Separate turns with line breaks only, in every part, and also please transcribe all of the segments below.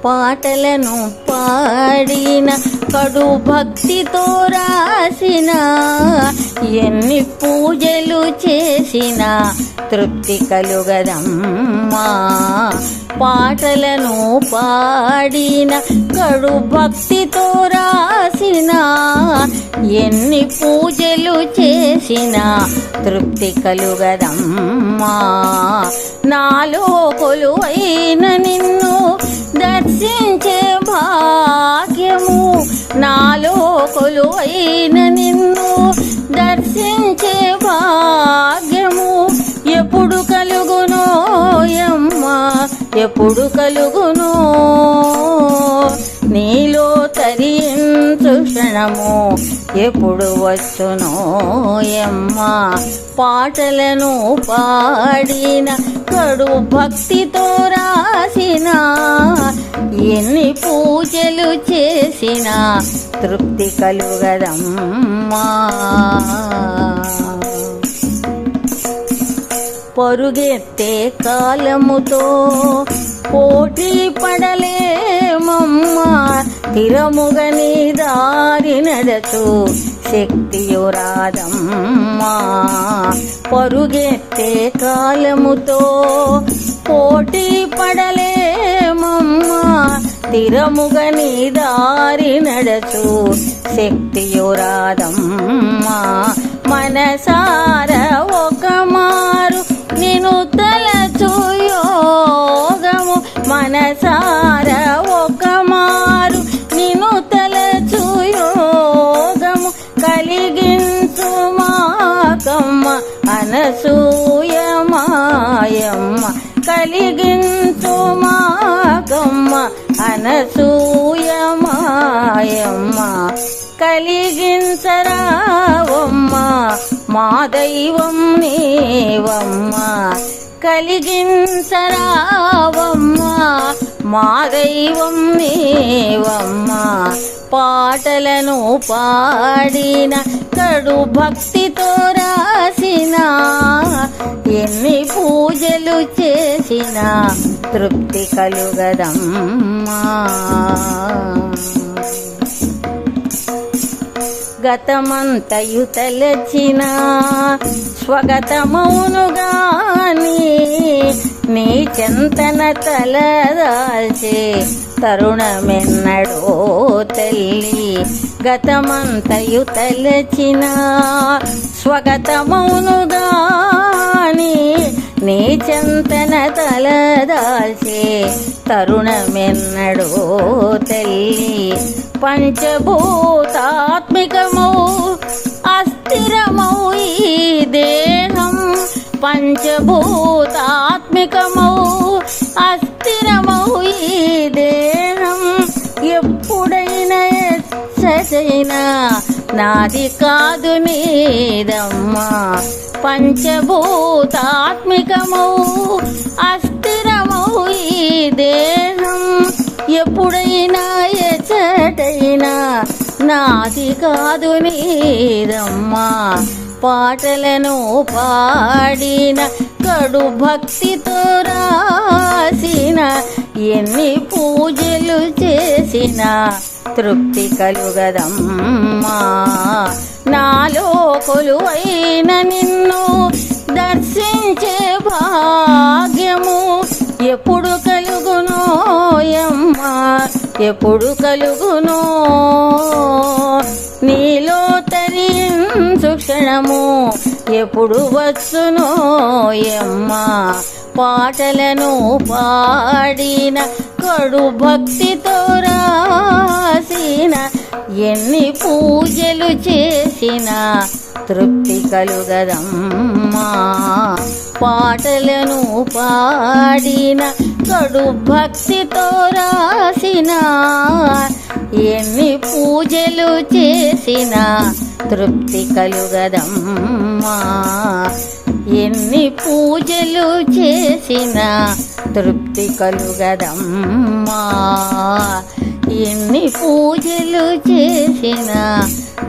పాటలను పాడిన కడు భక్తితో రాసిన ఎన్ని పూజలు చేసిన తృప్తి కలుగదమ్మా. పాటలను పాడిన కడు భక్తితో రాసిన ఎన్ని పూజలు చేసిన తృప్తి కలుగదమ్మా. నాలో కొలువైన నిన్ను దర్శించే భాగ్యము, నాలో కొలువైన నిన్ను దర్శించే భాగ్యము ఎప్పుడు కలుగునో యమ్మా, ఎప్పుడు కలుగునో. నీలో తరించు క్షణము ఎప్పుడు వచ్చునో యమ్మా. పాటలను పాడిన కడు భక్తితో రాసిన ఎన్ని పూజలు చేసిన తృప్తి కలుగదమ్మా. పరుగెత్తే కాలముతో పోటీ పడలేమమ్మా. స్థిరముగ నీ దారి నడచు శక్తియు రాదమ్మా. పరుగెత్తే కాలముతో పోటీ పడలేమమ్మా. స్థిరముగ నీ దారి నడచు శక్తియు రాదమ్మా. మనసార ఒక మారు నిన్ను తలచు యోగము, మనసార ఒక మారు నిన్ను తలచు యోగము కలిగించు మాకమ్మ అనసూయ మాయమ్మ. కలిగించు మాకమ్మ అనసూయ మాయమ్మ. కలిగించరావమ్మ మా దైవం నీవమ్మ. కలిగించరావమ్మ మా దైవం నీవమ్మ. పాటలను పాడిన కడు భక్తితో రాసిన ఎన్ని పూజలు చేసిన తృప్తి కలుగదమ్మా. గతమంతయు తలచిన స్వగతమౌనుగాని నీ చెంతన తలదాల్చే తరుణమెన్నడో తల్లి. గతమంతయు తలచిన స్వగతమౌనుగాని నీ చెంతన తలదాల్చే తరుణమెన్నడో తల్లి. పంచభూతాత్మికమౌ అస్థిరమౌ ఈ దేహం, పంచభూతాత్మికమౌ అస్థిరమౌ ఈ దేహం ఎప్పుడైనా ఎచ్చటైనా నాది కాదు నీదమ్మా. పంచభూతాత్మికమౌ అస్థిరమౌ ఈ దేహం ఎప్పుడైనా ఎచ్చటైనా నాది కాదు నీదమ్మా. పాటలను పాడిన కడు భక్తితో రాసిన ఎన్ని పూజలు చేసిన తృప్తి కలుగదమ్మా. నాలో కొలువైన నిన్ను దర్శించే భాగ్యము ఎప్పుడు కలుగునో యమ్మా, ఎప్పుడు కలుగునో. నీలో తరించు క్షణము ఎప్పుడు వచ్చునో యమ్మా. పాటలను పాడిన కడు భక్తితో రాసిన ఎన్ని పూజలు చేసిన తృప్తి కలుగదమ్మా. పాటలను పాడిన కడు భక్తితో రాసిన ఎన్ని పూజలు చేసిన తృప్తి కలుగదమ్మా. ఎన్ని పూజలు చేసిన తృప్తి కలుగదమ్మా. ఎన్ని పూజలు చేసిన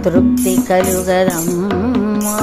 తృప్తి కలుగదమ్మా.